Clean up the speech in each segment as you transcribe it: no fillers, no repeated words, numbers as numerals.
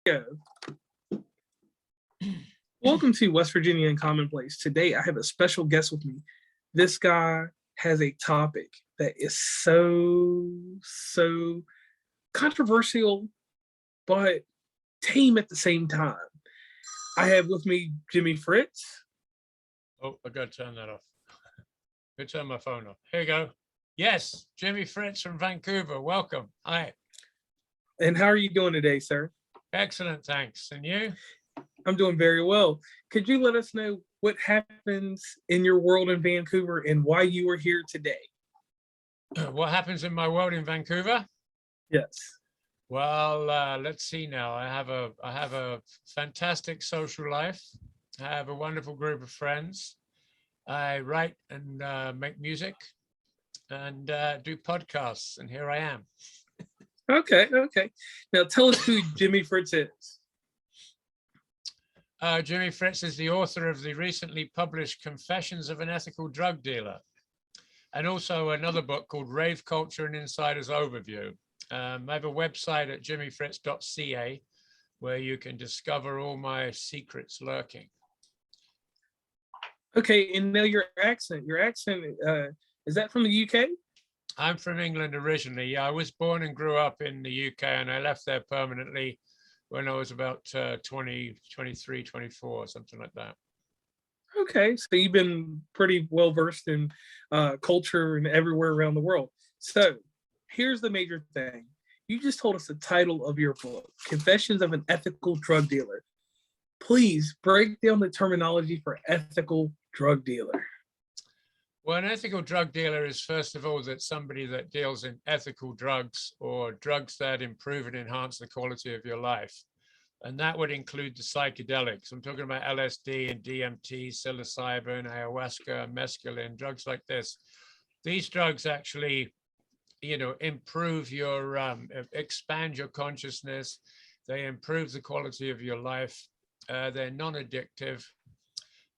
Yeah. Welcome to West Virginia and Commonplace. Today I have a special guest with me. This guy has a topic that is so controversial, but tame at the same time. I have with me JimiFrtitz. Oh, I got to turn that off. Go turn my phone off. Here you go. Yes, JimiFrtitz from Vancouver. Welcome. Hi. And how are you doing today, sir? Excellent, thanks. And you? I'm doing very well. Could you let us know what happens in your world in Vancouver and why you are here today? What happens in my world in Vancouver? Yes. Well, let's see now. I have a fantastic social life. I have a wonderful group of friends. I write and make music and do podcasts, and here I am. Okay. Now tell us who JimiFrtitz is. JimiFrtitz is the author of the recently published Confessions of an Ethical Drug Dealer, and also another book called Rave Culture: An Insider's Overview. I have a website at jimifritz.ca where you can discover all my secrets lurking. Okay, and now your accent is that from the UK? I'm from England originally. Yeah, I was born and grew up in the UK, and I left there permanently when I was about 23, 24, something like that. Okay, so you've been pretty well versed in culture and everywhere around the world. So here's the major thing. You just told us the title of your book, Confessions of an Ethical Drug Dealer. Please break down the terminology for ethical drug dealer. Well, an ethical drug dealer is, first of all, that somebody that deals in ethical drugs or drugs that improve and enhance the quality of your life. And that would include the psychedelics. I'm talking about LSD and DMT, psilocybin, ayahuasca, mescaline, drugs like this. These drugs actually, improve your, expand your consciousness. They improve the quality of your life. They're non-addictive.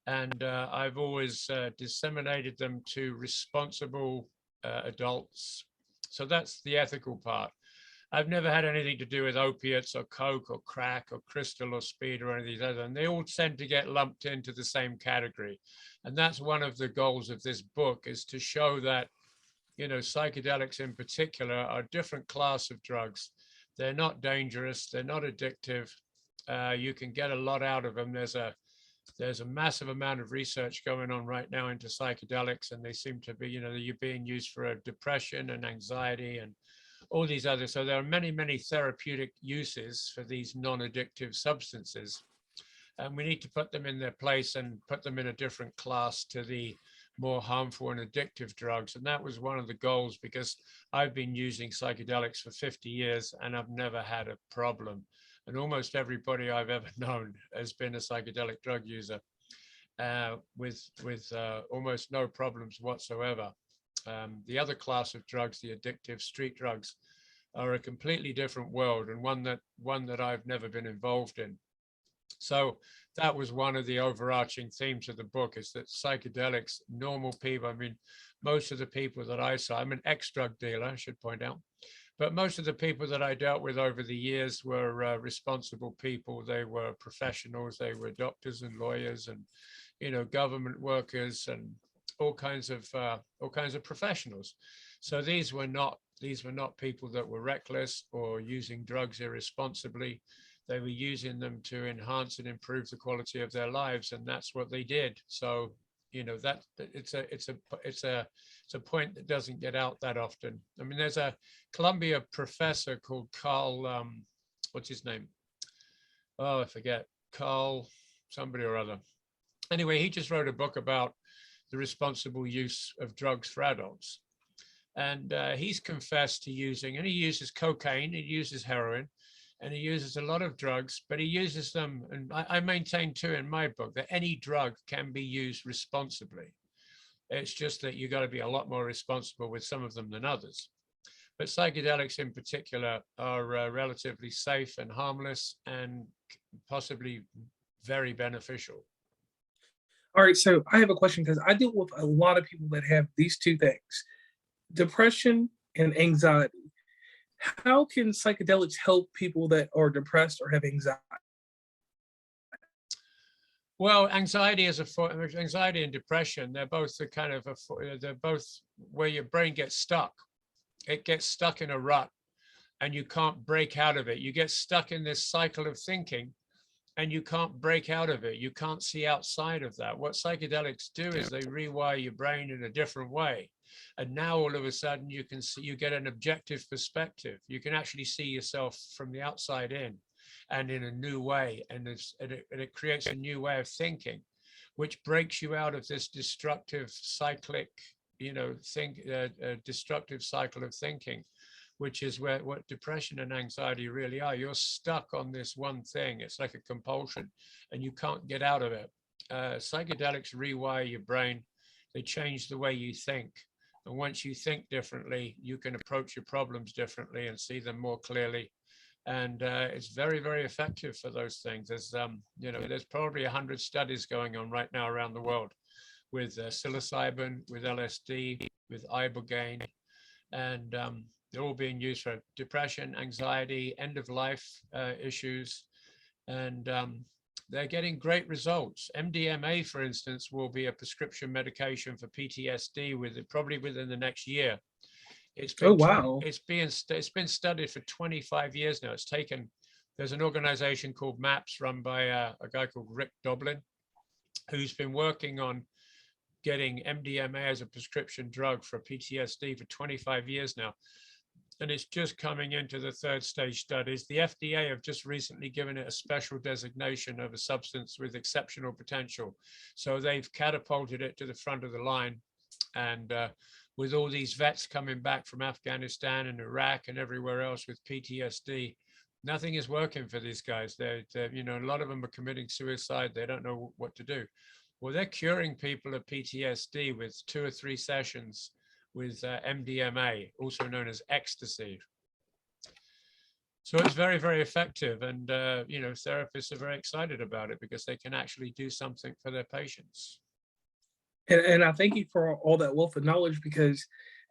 And I've always disseminated them to responsible adults. So that's the ethical part. I've never had anything to do with opiates or coke or crack or crystal or speed or any of these other, and they all tend to get lumped into the same category. And that's one of the goals of this book, is to show that, psychedelics in particular are a different class of drugs. They're not dangerous. They're not addictive. You can get a lot out of them. There's a massive amount of research going on right now into psychedelics, and they seem to be, you're being used for depression and anxiety and all these others. So there are many, many therapeutic uses for these non-addictive substances. And we need to put them in their place and put them in a different class to the more harmful and addictive drugs. And that was one of the goals, because I've been using psychedelics for 50 years and I've never had a problem. And almost everybody I've ever known has been a psychedelic drug user with almost no problems whatsoever. The other class of drugs, the addictive street drugs, are a completely different world, and one that I've never been involved in. So that was one of the overarching themes of the book, is that psychedelics, normal people, I mean, most of the people that I saw, I'm an ex-drug dealer, I should point out, but most of the people that I dealt with over the years were responsible people. They were professionals. They were doctors and lawyers and, government workers and all kinds of professionals. So these were not people that were reckless or using drugs irresponsibly. They were using them to enhance and improve the quality of their lives, and that's what they did. So that it's a point that doesn't get out that often. I mean, there's a Columbia professor called Carl, what's his name? Oh, I forget. Carl somebody or other. Anyway, he just wrote a book about the responsible use of drugs for adults. And he's confessed to using, and he uses cocaine, he uses heroin, and he uses a lot of drugs, but he uses them, and I maintain too in my book that any drug can be used responsibly. It's just that you got to be a lot more responsible with some of them than others. But psychedelics in particular are relatively safe and harmless and possibly very beneficial. All right, so I have a question, because I deal with a lot of people that have these two things, depression and anxiety. how can psychedelics help people that are depressed or have anxiety? Well, anxiety is anxiety and depression. They're both the kind of they're both where your brain gets stuck. It gets stuck in a rut, and you can't break out of it. You get stuck in this cycle of thinking, and you can't break out of it. You can't see outside of that. What psychedelics do is they rewire your brain in a different way. And now all of a sudden you can see, you get an objective perspective. You can actually see yourself from the outside in and in a new way. And it creates a new way of thinking, which breaks you out of this destructive cyclic, destructive cycle of thinking, which is what depression and anxiety really are. You're stuck on this one thing. It's like a compulsion and you can't get out of it. Psychedelics rewire your brain. They change the way you think. And once you think differently, you can approach your problems differently and see them more clearly. And it's very, very effective for those things. There's probably 100 studies going on right now around the world with psilocybin, with LSD, with ibogaine, and they're all being used for depression, anxiety, end of life issues, and they're getting great results. MDMA, for instance, will be a prescription medication for PTSD probably within the next year. It's been, Oh, wow. it's been studied for 25 years now. There's an organization called MAPS run by a guy called Rick Doblin, who's been working on getting MDMA as a prescription drug for PTSD for 25 years now. And it's just coming into the third stage studies. The FDA have just recently given it a special designation of a substance with exceptional potential. So they've catapulted it to the front of the line. And with all these vets coming back from Afghanistan and Iraq and everywhere else with PTSD, nothing is working for these guys. A lot of them are committing suicide. They don't know what to do. Well, they're curing people of PTSD with 2 or 3 sessions with MDMA, also known as ecstasy. So it's very, very effective. And, therapists are very excited about it because they can actually do something for their patients. And I thank you for all that wealth of knowledge, because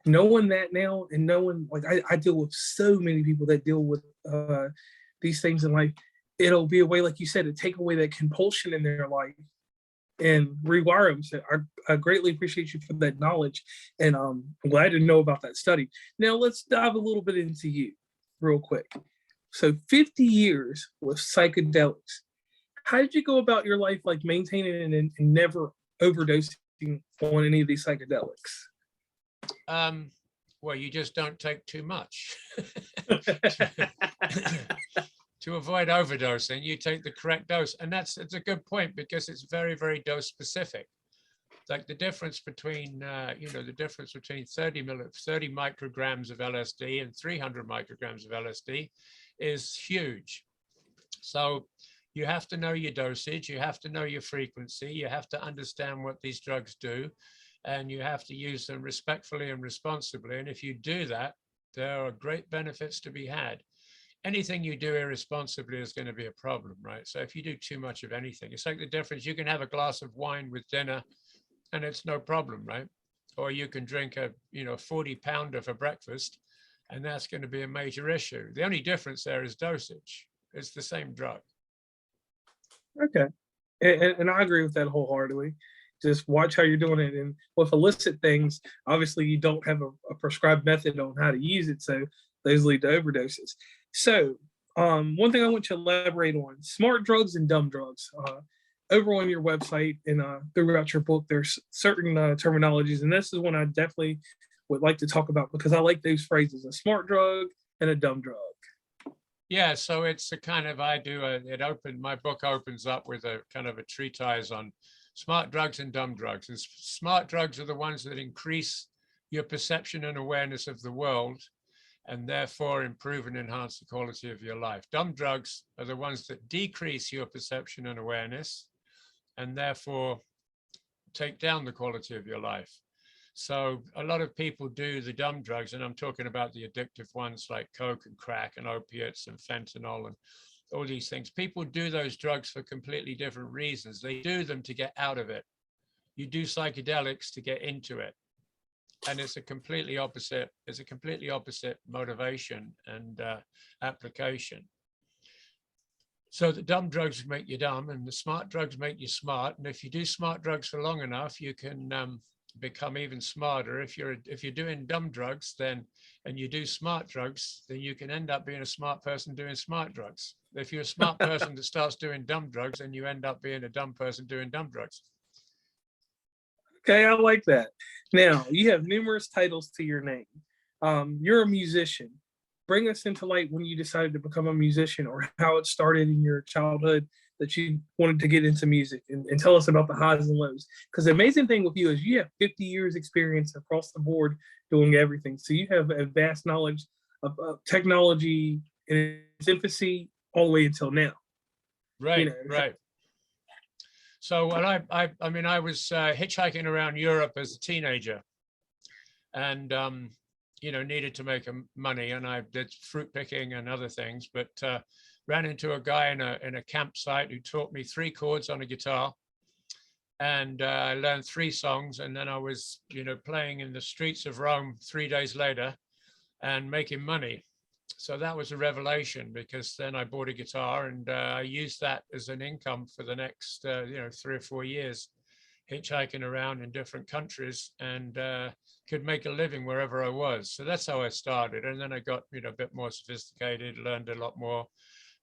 knowing that now and knowing, like, I deal with so many people that deal with these things in life. It'll be a way, like you said, to take away that compulsion in their life and rewire them. So I greatly appreciate you for that knowledge, and I'm glad to know about that study. Now let's dive a little bit into you real quick. So 50 years with psychedelics. How did you go about your life, like maintaining and never overdosing on any of these psychedelics? Well, you just don't take too much. To avoid overdosing, you take the correct dose. And it's a good point, because it's very, very dose specific. Like the difference between, 30 micrograms of LSD and 300 micrograms of LSD is huge. So you have to know your dosage, you have to know your frequency, you have to understand what these drugs do, and you have to use them respectfully and responsibly. And if you do that, there are great benefits to be had. Anything you do irresponsibly is going to be a problem, right? So if you do too much of anything, it's like the difference. You can have a glass of wine with dinner and it's no problem, right? Or you can drink a 40-pounder for breakfast, and that's going to be a major issue. The only difference there is dosage. It's the same drug. Okay. And I agree with that wholeheartedly. Just watch how you're doing it. And with illicit things, obviously you don't have a prescribed method on how to use it, so those lead to overdoses. So one thing I want you to elaborate on: smart drugs and dumb drugs. Over on your website and throughout your book, there's certain terminologies, and this is one I definitely would like to talk about, because I like those phrases: a smart drug and a dumb drug. Yeah, so it's a kind of, my book opens up with a kind of a treatise on smart drugs and dumb drugs. And smart drugs are the ones that increase your perception and awareness of the world, and therefore improve and enhance the quality of your life. Dumb drugs are the ones that decrease your perception and awareness, and therefore take down the quality of your life. So a lot of people do the dumb drugs, and I'm talking about the addictive ones like coke and crack and opiates and fentanyl and all these things. People do those drugs for completely different reasons. They do them to get out of it. You do psychedelics to get into it. and it's a completely opposite motivation and application. So the dumb drugs make you dumb, and the smart drugs make you smart. And if you do smart drugs for long enough, you can become even smarter. If you're doing dumb drugs, then and you do smart drugs, then you can end up being a smart person doing smart drugs. If you're a smart person that starts doing dumb drugs, then you end up being a dumb person doing dumb drugs. Okay, I like that. Now, you have numerous titles to your name. You're a musician. Bring us into light when you decided to become a musician, or how it started in your childhood that you wanted to get into music, and tell us about the highs and lows. Because the amazing thing with you is you have 50 years experience across the board doing everything. So you have a vast knowledge of technology in its infancy all the way until now. Right, right. So when I mean, I was hitchhiking around Europe as a teenager, and needed to make money, and I did fruit picking and other things, but ran into a guy in a campsite who taught me 3 chords on a guitar, and I learned 3 songs, and then I was playing in the streets of Rome 3 days later and making money. So that was a revelation, because then I bought a guitar, and I used that as an income for the next 3 or 4 years, hitchhiking around in different countries, and could make a living wherever I was. So that's how I started. And then I got a bit more sophisticated, learned a lot more.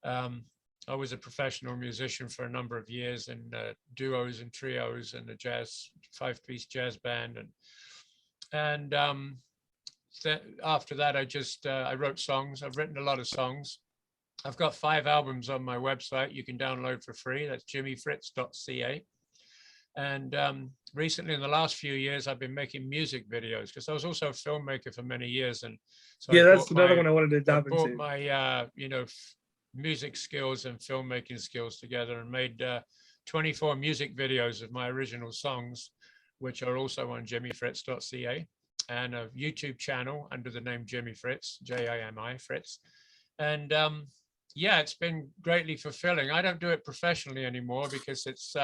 I was a professional musician for a number of years in duos and trios and a 5-piece jazz band, and after that I wrote songs. I've written a lot of songs. I've got 5 albums on my website you can download for free. That's JimiFrtitz.ca. And recently, in the last few years, I've been making music videos, because I was also a filmmaker for many years. And so yeah, that's another one I wanted to dive into. I brought my music skills and filmmaking skills together, and made 24 music videos of my original songs, which are also on JimiFrtitz.ca, and a YouTube channel under the name JimiFrtitz, Jimi Fritz. And yeah, it's been greatly fulfilling. I don't do it professionally anymore, because it's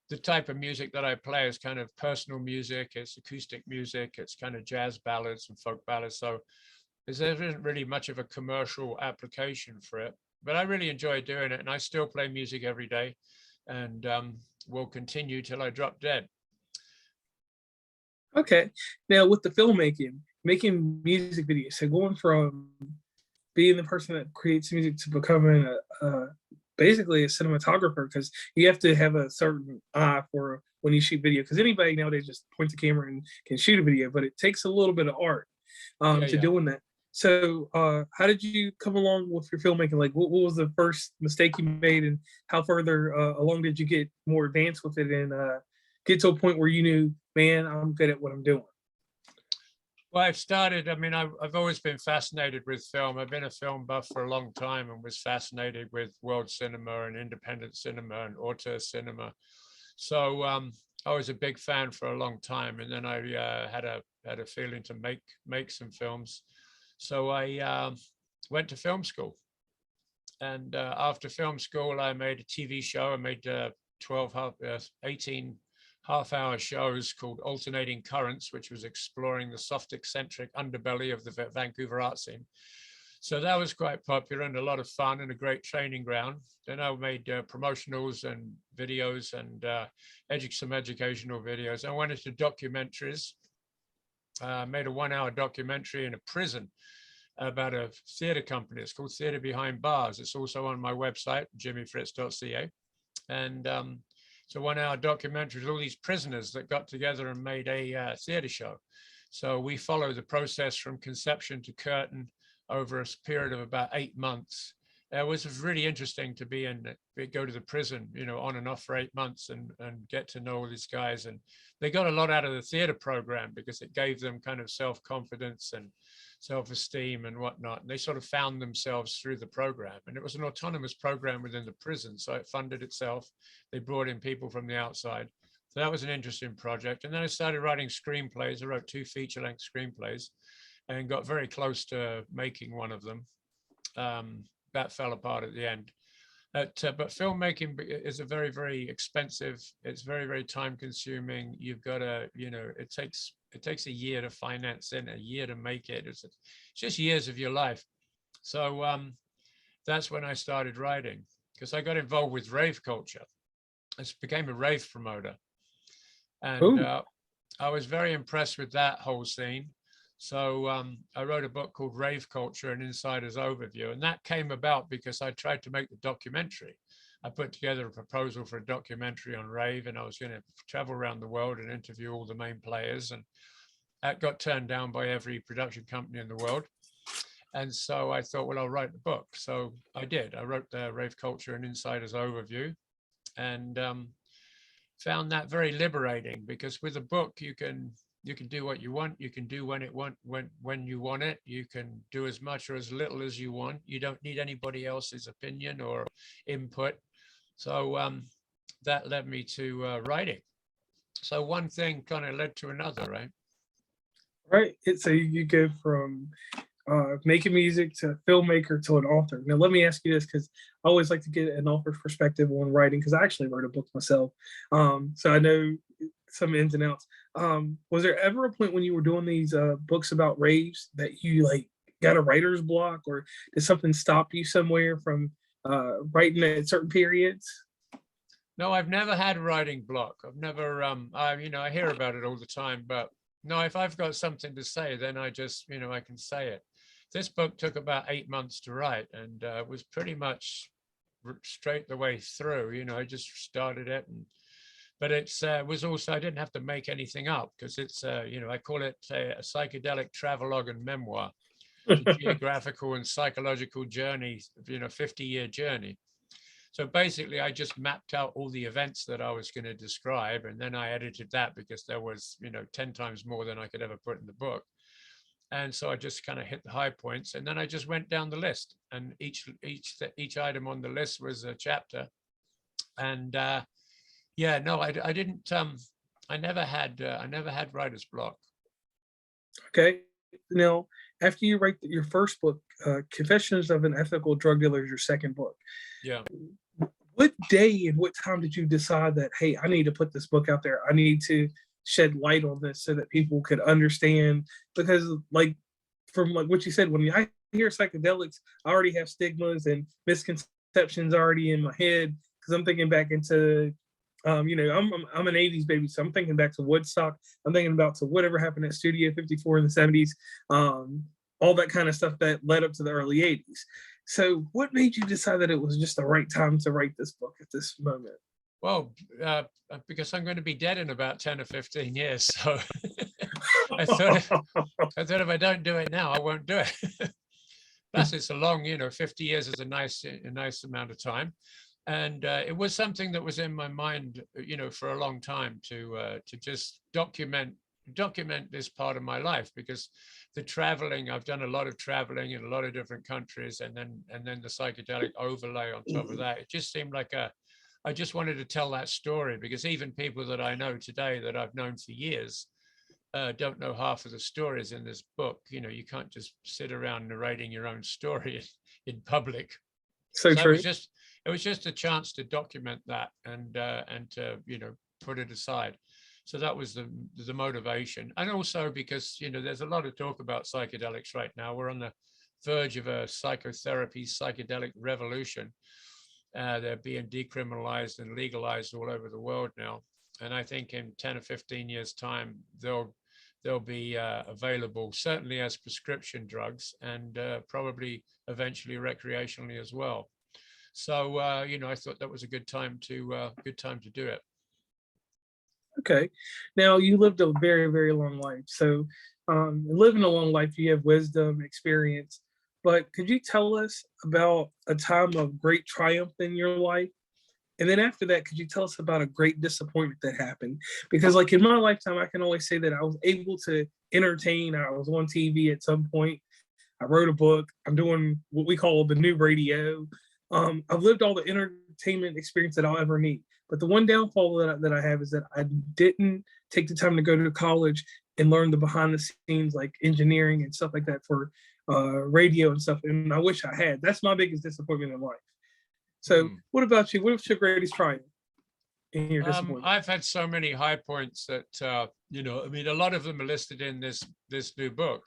the type of music that I play is kind of personal music. It's acoustic music. It's kind of jazz ballads and folk ballads. So there isn't really much of a commercial application for it, but I really enjoy doing it. And I still play music every day, and will continue till I drop dead. Okay. Now, with the filmmaking, making music videos, so going from being the person that creates music to becoming basically a cinematographer, because you have to have a certain eye for when you shoot video, because anybody nowadays just points a camera and can shoot a video, but it takes a little bit of art doing that. So how did you come along with your filmmaking? Like, what was the first mistake you made, and how further along did you get more advanced with it, and get to a point where you knew, man, I'm good at what I'm doing? Well, I've always been fascinated with film. I've been a film buff for a long time, and was fascinated with world cinema and independent cinema and auteur cinema. So I was a big fan for a long time, and then I had a feeling to make some films. So I went to film school, and after film school, I made a TV show. I made 18 half-hour shows called Alternating Currents, which was exploring the soft eccentric underbelly of the Vancouver art scene. So that was quite popular and a lot of fun, and a great training ground. Then I made promotionals and videos, and some educational videos. I went into documentaries. Made a 1-hour documentary in a prison about a theater company. It's called Theater Behind Bars. It's also on my website, JimiFrtitz.ca. And it's a 1-hour documentary with all these prisoners that got together and made a theater show. So we follow the process from conception to curtain over a period of about 8 months. It was really interesting to go to the prison, on and off for 8 months, and get to know all these guys. And they got a lot out of the theater program, because it gave them kind of self-confidence and self-esteem and whatnot. And they sort of found themselves through the program. And it was an autonomous program within the prison, so it funded itself. They brought in people from the outside. So that was an interesting project. And then I started writing screenplays. I wrote 2 feature-length screenplays, and got very close to making one of them. That fell apart at the end. But filmmaking is a very, very expensive. It's very, very time consuming. You've got to, it takes it takes a year to finance it, a year to make it. It's just years of your life. So that's when I started writing, because I got involved with rave culture. I became a rave promoter. And I was very impressed with that whole scene. So I wrote a book called Rave Culture, an Insider's Overview. And that came about because I tried to make the documentary. I put together a proposal for a documentary on rave, and I was going to travel around the world and interview all the main players. And that got turned down by every production company in the world. And so I thought, well, I'll write the book. So I did. I wrote the Rave Culture, an Insider's Overview, and found that very liberating, because with a book, you can do what you want. You can do when you want it. You can do as much or as little as you want. You don't need anybody else's opinion or input. So that led me to writing. So one thing kind of led to another, right? Right. So you go from making music to filmmaker to an author. Now, let me ask you this, because I always like to get an author's perspective on writing, because I actually wrote a book myself. So I know some ins and outs. Was there ever a point when you were doing these books about raves that you like got a writer's block, or did something stop you somewhere from writing at certain periods? No, I've never had a writing block. I've never, I hear about it all the time, but no, if I've got something to say, then I just, I can say it. This book took about 8 months to write, and it was pretty much straight the way through. I just started it, but it was also, I didn't have to make anything up, because it's, I call it a psychedelic travelogue and memoir, a geographical and psychological journey, 50-year journey. So basically, I just mapped out all the events that I was going to describe, and then I edited that, because there was, 10 times more than I could ever put in the book. And so I just kind of hit the high points, and then I just went down the list, and each item on the list was a chapter. And I didn't. I never had writer's block. Okay. Now, after you write your first book, Confessions of an Ethical Drug Dealer is your second book. Yeah. What day and what time did you decide that, hey, I need to put this book out there? I need to shed light on this so that people could understand? Because from what you said, when I hear psychedelics, I already have stigmas and misconceptions already in my head, because I'm thinking back into I'm an 80s baby, so I'm thinking back to Woodstock. I'm thinking about to whatever happened at Studio 54 in the 70s, all that kind of stuff that led up to the early 80s. So what made you decide that it was just the right time to write this book at this moment? Well, because I'm going to be dead in about 10 or 15 years. So I thought if I don't do it now, I won't do it. Plus, it's a long, 50 years is a nice amount of time. And it was something that was in my mind, for a long time, to just document this part of my life, because the traveling, I've done a lot of traveling in a lot of different countries, and then the psychedelic overlay on top of that. It just seemed like I just wanted to tell that story, because even people that I know today that I've known for years don't know half of the stories in this book. You can't just sit around narrating your own story in public. So true. It was just a chance to document that and to put it aside. So that was the motivation, and also because there's a lot of talk about psychedelics right now. We're on the verge of a psychotherapy psychedelic revolution. They're being decriminalized and legalized all over the world now, and I think in 10 or 15 years' time they'll be available, certainly as prescription drugs, and probably eventually recreationally as well. So I thought that was a good time to do it. Okay. Now, you lived a very, very long life. So living a long life, you have wisdom, experience. But could you tell us about a time of great triumph in your life? And then after that, could you tell us about a great disappointment that happened? Because in my lifetime, I can always say that I was able to entertain. I was on TV at some point. I wrote a book. I'm doing what we call the new radio. I've lived all the entertainment experience that I'll ever need. But the one downfall that I have is that I didn't take the time to go to college and learn the behind the scenes, like engineering and stuff like that for radio and stuff. And I wish I had. That's my biggest disappointment in life. So what about you? What's your greatest triumph? in your disappointment? I've had so many high points that I mean, a lot of them are listed in this new book.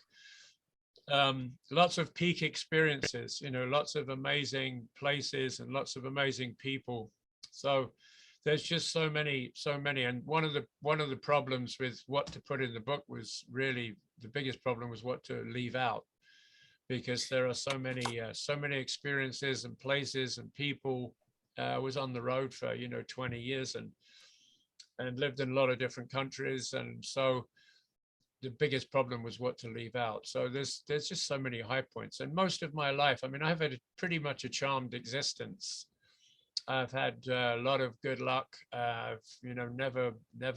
Lots of peak experiences, lots of amazing places and lots of amazing people. So there's just so many. And one of the problems with what to put in the book was really the biggest problem was what to leave out, because there are so many experiences and places and people. I was on the road for 20 years and lived in a lot of different countries, and so the biggest problem was what to leave out. So there's just so many high points. And most of my life, I mean, I've had pretty much a charmed existence. I've had a lot of good luck. I've never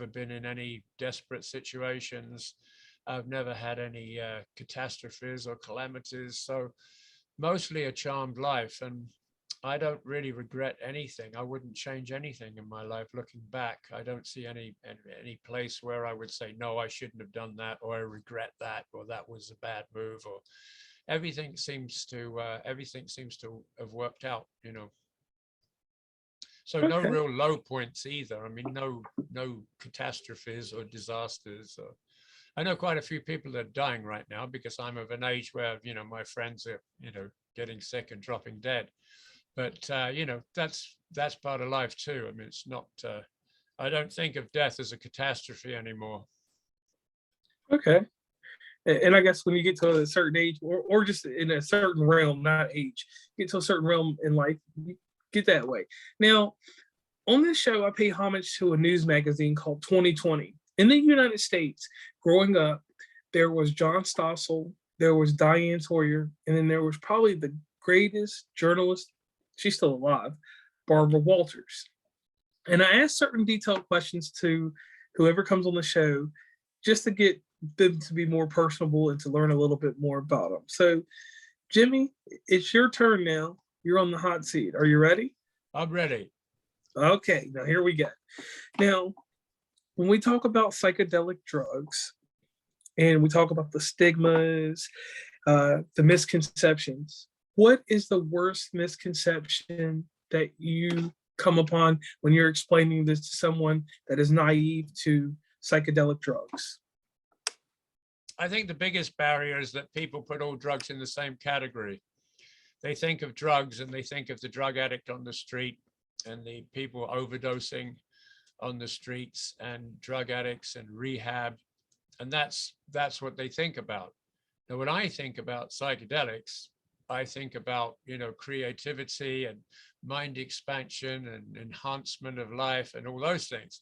been in any desperate situations. I've never had any catastrophes or calamities. So mostly a charmed life, and I don't really regret anything. I wouldn't change anything in my life looking back. I don't see any place where I would say, no, I shouldn't have done that, or I regret that, or that was a bad move, or everything seems to have worked out, So no Okay. real low points either. I mean, no catastrophes or disasters. I know quite a few people that are dying right now because I'm of an age where, my friends are, getting sick and dropping dead. But, that's part of life too. I mean, it's not, I don't think of death as a catastrophe anymore. Okay. And I guess when you get to a certain age, or just in a certain realm, not age, get to a certain realm in life, you get that way. Now, on this show, I pay homage to a news magazine called 2020. In the United States, growing up, there was John Stossel, there was Diane Sawyer, and then there was probably the greatest journalist, she's still alive, Barbara Walters. And I ask certain detailed questions to whoever comes on the show just to get them to be more personable and to learn a little bit more about them. So, Jimmy, it's your turn now. You're on the hot seat. Are you ready? I'm ready. Okay, now here we go. Now, when we talk about psychedelic drugs and we talk about the stigmas, the misconceptions, what is the worst misconception that you come upon when you're explaining this to someone that is naive to psychedelic drugs? I think the biggest barrier is that people put all drugs in the same category. They think of drugs and they think of the drug addict on the street and the people overdosing on the streets and drug addicts and rehab. And that's what they think about. Now, when I think about psychedelics, I think about, creativity and mind expansion and enhancement of life and all those things.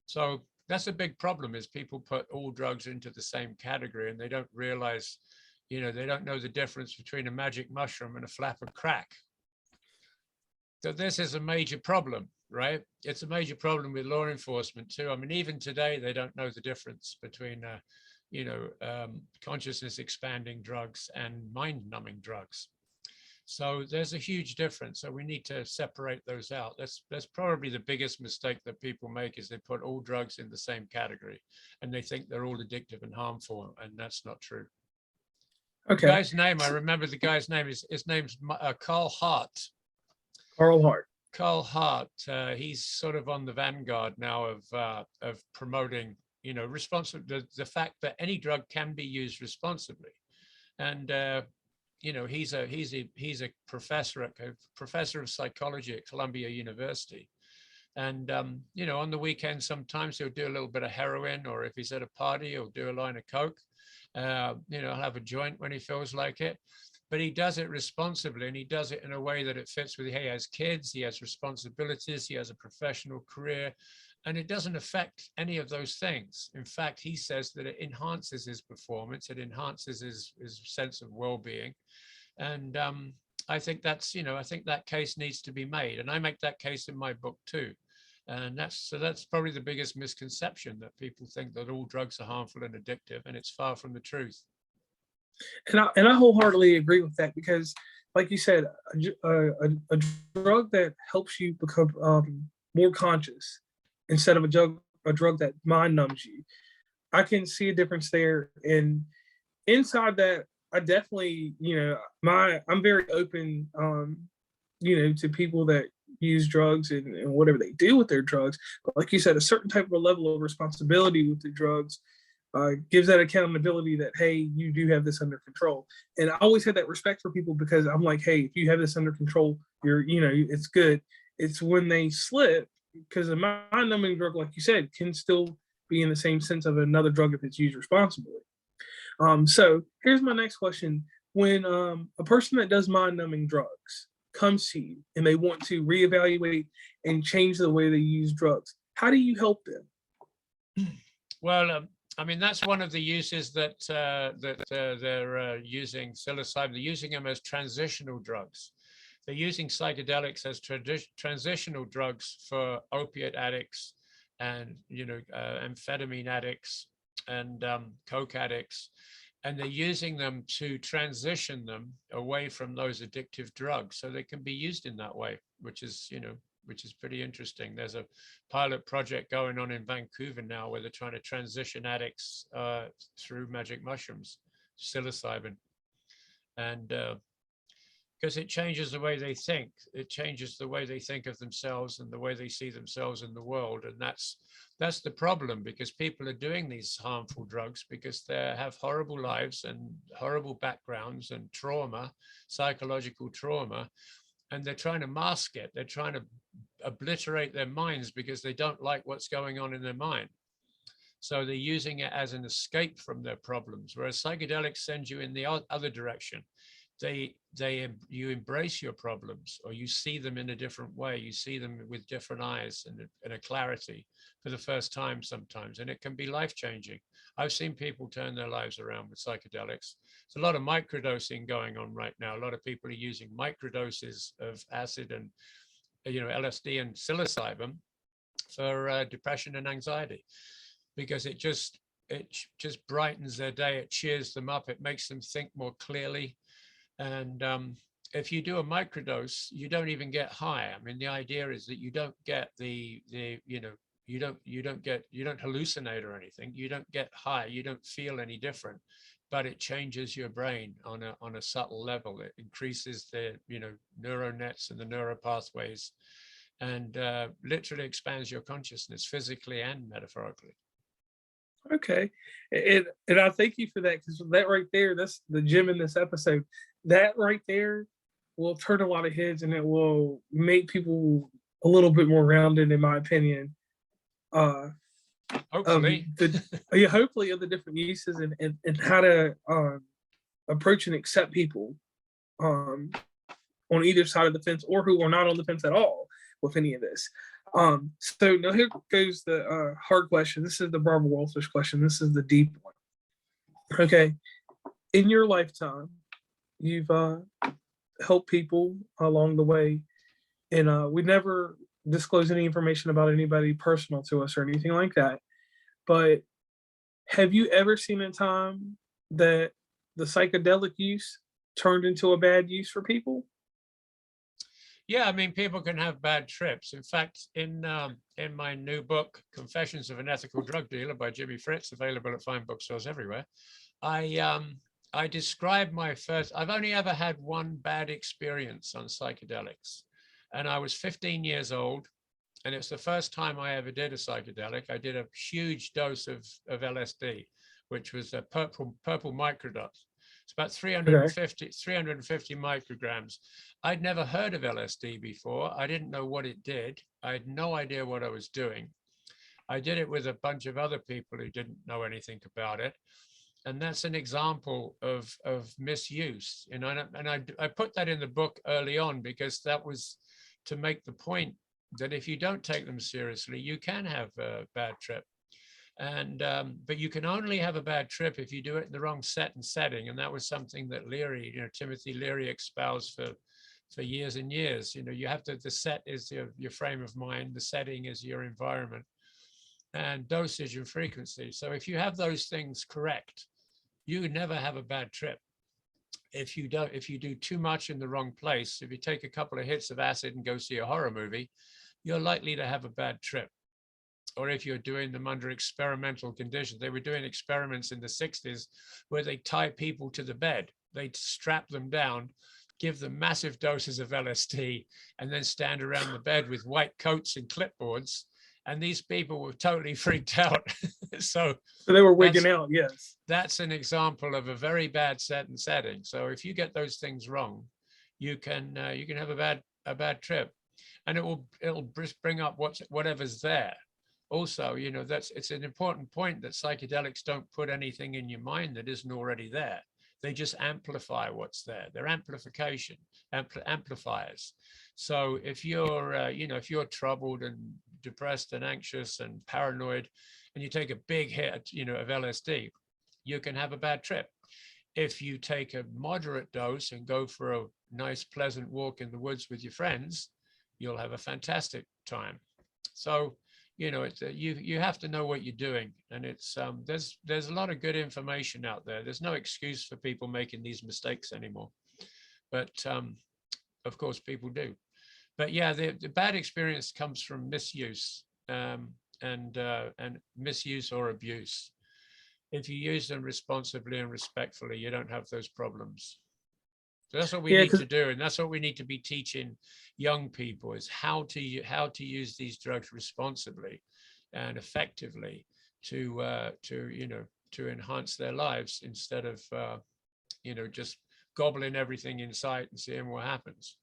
So that's a big problem, is people put all drugs into the same category and they don't realize, they don't know the difference between a magic mushroom and a flap of crack. So this is a major problem, right? It's a major problem with law enforcement too. I mean, even today, they don't know the difference between, consciousness expanding drugs and mind numbing drugs. So there's a huge difference. So we need to separate those out. That's probably the biggest mistake that people make, is they put all drugs in the same category and they think they're all addictive and harmful, and that's not true. Okay. The guy's name, I remember the guy's name, his name's Carl Hart. Carl Hart. Carl Hart, he's sort of on the vanguard now of promoting, responsible, the fact that any drug can be used responsibly. And he's a professor of psychology at Columbia University. And on the weekend sometimes he'll do a little bit of heroin, or if he's at a party, he'll do a line of coke. He'll have a joint when he feels like it. But he does it responsibly, and he does it in a way that it fits with, he has kids, he has responsibilities, he has a professional career, and it doesn't affect any of those things. In fact, he says that it enhances his performance, it enhances his sense of well-being. And I think that's, I think that case needs to be made. And I make that case in my book too. And that's probably the biggest misconception, that people think that all drugs are harmful and addictive, and it's far from the truth. And I wholeheartedly agree with that, because, like you said, a drug that helps you become more conscious instead of a drug that mind numbs you, I can see a difference there. And inside that, I definitely, I'm very open, to people that use drugs and whatever they do with their drugs. But like you said, a certain type of level of responsibility with the drugs gives that accountability that, hey, you do have this under control. And I always had that respect for people because I'm like, hey, if you have this under control, it's good. It's when they slip, because a mind-numbing drug, like you said, can still be in the same sense of another drug if it's used responsibly. So here's my next question. When a person that does mind-numbing drugs comes to you and they want to reevaluate and change the way they use drugs, how do you help them? Well, I mean, that's one of the uses that they're using psilocybin. They're using them as transitional drugs. They're using psychedelics as transitional drugs for opiate addicts and amphetamine addicts and coke addicts, and they're using them to transition them away from those addictive drugs, so they can be used in that way, which is pretty interesting. There's a pilot project going on in Vancouver now where they're trying to transition addicts through magic mushrooms, psilocybin, and because it changes the way they think. It changes the way they think of themselves and the way they see themselves in the world. And that's the problem, because people are doing these harmful drugs because they have horrible lives and horrible backgrounds and trauma, psychological trauma, and they're trying to mask it. They're trying to obliterate their minds because they don't like what's going on in their mind. So they're using it as an escape from their problems, whereas psychedelics send you in the other direction. You embrace your problems, or you see them in a different way. You see them with different eyes and a clarity for the first time sometimes, and it can be life-changing. I've seen people turn their lives around with psychedelics. There's a lot of microdosing going on right now. A lot of people are using microdoses of acid and LSD and psilocybin for depression and anxiety, because it just brightens their day. It cheers them up. It makes them think more clearly. And if you do a microdose, you don't even get high. I mean, the idea is that you don't get you don't hallucinate or anything. You don't get high. You don't feel any different, but it changes your brain on a subtle level. It increases the neural nets and the neural pathways, and literally expands your consciousness physically and metaphorically. Okay. And I thank you for that, because that right there, that's the gem in this episode. That right there will turn a lot of heads, and it will make people a little bit more rounded, in my opinion. Hopefully. Hopefully of the different uses and how to approach and accept people on either side of the fence, or who are not on the fence at all with any of this. So now here goes the hard question. This is the Barbara Walters question. This is the deep one. Okay. In your lifetime, you've helped people along the way, and we never disclose any information about anybody personal to us or anything like that. But have you ever seen a time that the psychedelic use turned into a bad use for people? Yeah, I mean, people can have bad trips. In fact, in my new book, Confessions of an Ethical Drug Dealer by JimiFrtitz, available at fine bookstores everywhere, I describe my first. I've only ever had one bad experience on psychedelics, and I was 15 years old, and it's the first time I ever did a psychedelic. I did a huge dose of LSD, which was a purple microdose. It's about 350 micrograms. I'd never heard of LSD before. I didn't know what it did. I had no idea what I was doing. I did it with a bunch of other people who didn't know anything about it. And that's an example of misuse. And I put that in the book early on, because that was to make the point that if you don't take them seriously, you can have a bad trip. And but you can only have a bad trip if you do it in the wrong set and setting. And that was something that Leary, Timothy Leary, espoused for years and years. You have to, the set is your frame of mind, the setting is your environment, and dosage and frequency. So if you have those things correct, you would never have a bad trip. If you do too much in the wrong place, if you take a couple of hits of acid and go see a horror movie, you're likely to have a bad trip. Or if you're doing them under experimental conditions. They were doing experiments in the 60s where they tie people to the bed. They'd strap them down give them massive doses of LSD, and then stand around the bed with white coats and clipboards. And these people were totally freaked out. So they were wigging out, yes. That's an example of a very bad setting. So if you get those things wrong, you can have a bad trip, and it'll bring up whatever's there. Also, it's an important point that psychedelics don't put anything in your mind that isn't already there. They just amplify what's there. They're amplifiers. So if you're if you're troubled and depressed and anxious and paranoid, and you take a big hit of LSD, you can have a bad trip. If you take a moderate dose and go for a nice pleasant walk in the woods with your friends, you'll have a fantastic time. So you have to know what you're doing, and it's there's a lot of good information out there. There's no excuse for people making these mistakes anymore, but of course people do. But yeah, the bad experience comes from misuse, and misuse or abuse. If you use them responsibly and respectfully, you don't have those problems. So that's what we need to do, and that's what we need to be teaching young people, is how to use these drugs responsibly and effectively to enhance their lives, instead of just gobbling everything in sight and seeing what happens.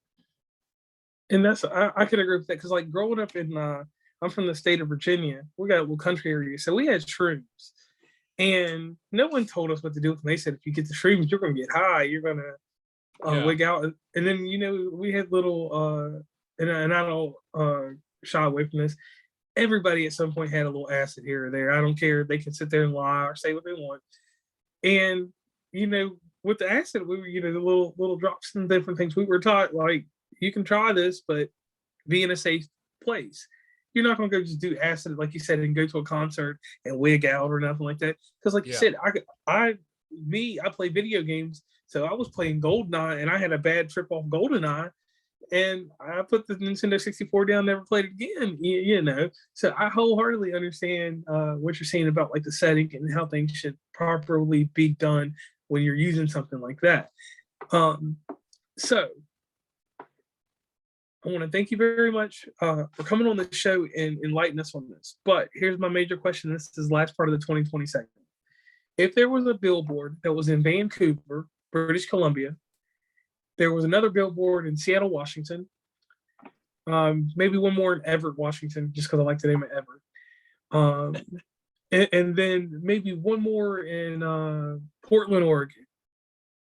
And that's I can agree with that, because like growing up in I'm from the state of Virginia. We got a little country area, so we had shrooms. And no one told us what to do with them. They said, if you get the shrooms, you're going to get high. You're going to wig out. And then, we had little, and I don't shy away from this. Everybody at some point had a little acid here or there. I don't care. They can sit there and lie or say what they want. And, with the acid, we were, the little drops and different things. We were taught, like, you can try this, but be in a safe place. You're not going to go just do acid, like you said, and go to a concert and wig out or nothing like that. Because, like you said, I play video games, so I was playing GoldenEye, and I had a bad trip off GoldenEye, and I put the Nintendo 64 down, never played it again. So I wholeheartedly understand what you're saying about like the setting and how things should properly be done when you're using something like that. So I want to thank you very much for coming on the show and enlightening us on this. But here's my major question. This is the last part of the 2020 segment. If there was a billboard that was in Vancouver, British Columbia, there was another billboard in Seattle, Washington, maybe one more in Everett, Washington, just because I like the name of Everett, and then maybe one more in Portland, Oregon,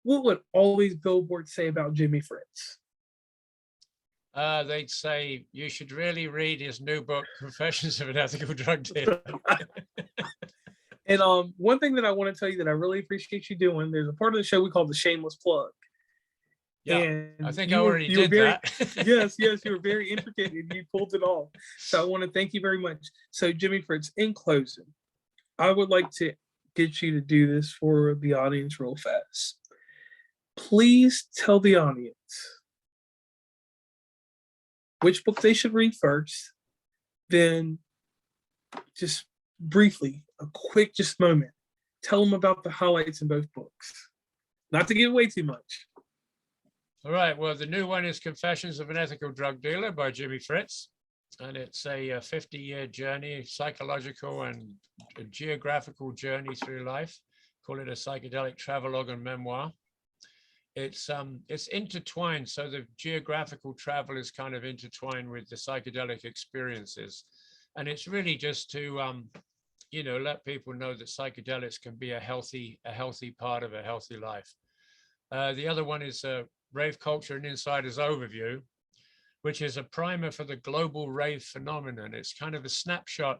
what would all these billboards say about JimiFrtitz? They'd say you should really read his new book, Confessions of an Ethical Drug Dealer. And one thing that I want to tell you that I really appreciate you doing, there's a part of the show we call the shameless plug. Yeah, and I think I already did that. yes, you were very intricate and you pulled it off. So I want to thank you very much. So JimiFrtitz, in closing, I would like to get you to do this for the audience real fast. Please tell the audience which book they should read first, then just briefly, a quick moment, tell them about the highlights in both books. Not to give away too much. All right, well, the new one is Confessions of an Ethical Drug Dealer by JimiFrtitz, and it's a 50-year journey, psychological and a geographical journey through life. Call it a psychedelic travelogue and memoir. It's intertwined, so the geographical travel is kind of intertwined with the psychedelic experiences, and it's really just to let people know that psychedelics can be a healthy part of a healthy life. The other one is Rave Culture and Insider's Overview, which is a primer for the global rave phenomenon. It's kind of a snapshot.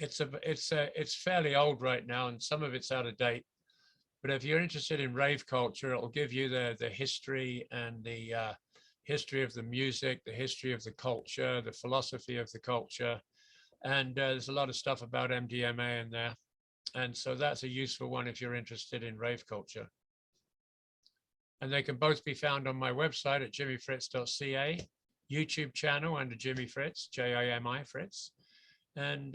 It's fairly old right now, and some of it's out of date. But if you're interested in rave culture, it'll give you the history and the history of the music, the history of the culture, the philosophy of the culture. And there's a lot of stuff about MDMA in there. And so that's a useful one if you're interested in rave culture. And they can both be found on my website at jimifritz.ca, YouTube channel under JimiFrtitz, Jimi Fritz. And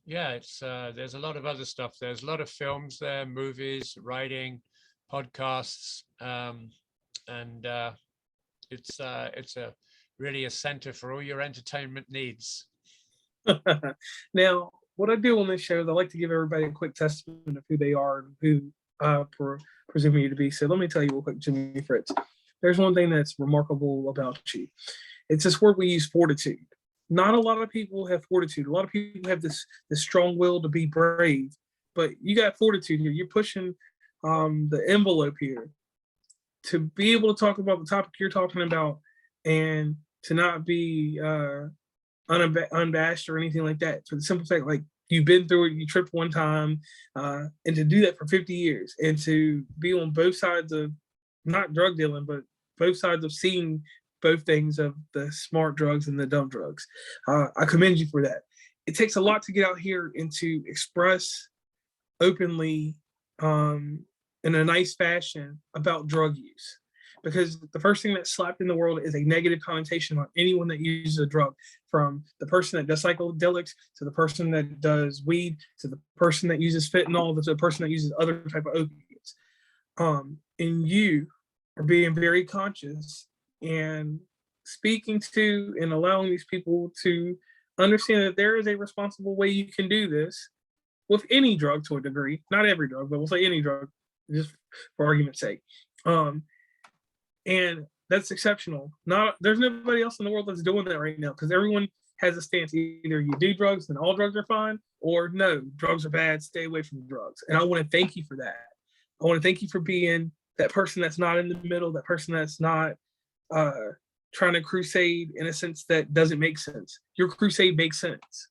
there's a lot of other stuff. There's a lot of films there, movies, writing, podcasts, and it's a really a center for all your entertainment needs. Now, what I do on this show is I like to give everybody a quick testament of who they are and who presume you to be. So let me tell you real quick, JimiFrtitz. There's one thing that's remarkable about you. It's this word we use, fortitude. Not a lot of people have fortitude. A lot of people have this strong will to be brave, but you got fortitude here. You're pushing the envelope here to be able to talk about the topic you're talking about and to not be unabashed or anything like that. For the simple fact, like, you've been through it, you tripped one time, and to do that for 50 years and to be on both sides of not drug dealing, but both sides of seeing both things of the smart drugs and the dumb drugs. I commend you for that. It takes a lot to get out here and to express openly in a nice fashion about drug use. Because the first thing that's slapped in the world is a negative connotation on anyone that uses a drug, from the person that does psychedelics to the person that does weed to the person that uses fentanyl to the person that uses other type of opiates. And you are being very conscious and speaking to and allowing these people to understand that there is a responsible way you can do this with any drug to a degree. Not every drug, but we'll say any drug, just for argument's sake. And that's exceptional. There's nobody else in the world that's doing that right now, because everyone has a stance. Either you do drugs and all drugs are fine, or no, drugs are bad, stay away from drugs. And I want to thank you for that. I want to thank you for being that person that's not in the middle, that person that's not trying to crusade in a sense that doesn't make sense. Your crusade makes sense.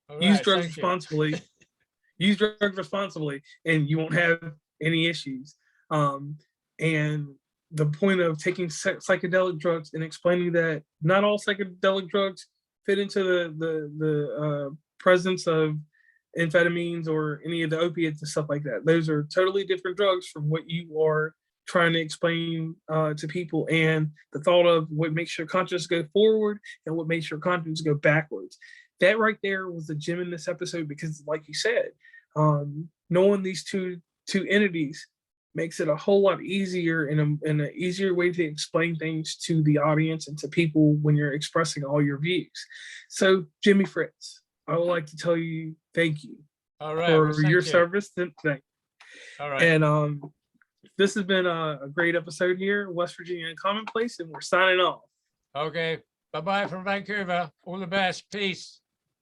Right, use drugs responsibly. Use drugs responsibly, and you won't have any issues. And the point of taking psychedelic drugs and explaining that not all psychedelic drugs fit into the presence of amphetamines or any of the opiates and stuff like that. Those are totally different drugs from what you are trying to explain to people, and the thought of what makes your conscience go forward and what makes your conscience go backwards. That right there was the gem in this episode, because like you said, knowing these two entities makes it a whole lot easier and an easier way to explain things to the audience and to people when you're expressing all your views. So, JimiFrtitz, I would like to tell you thank you for your service today. All right. And this has been a great episode here, West Virginia Commonplace, and we're signing off. Okay. Bye-bye from Vancouver. All the best. Peace.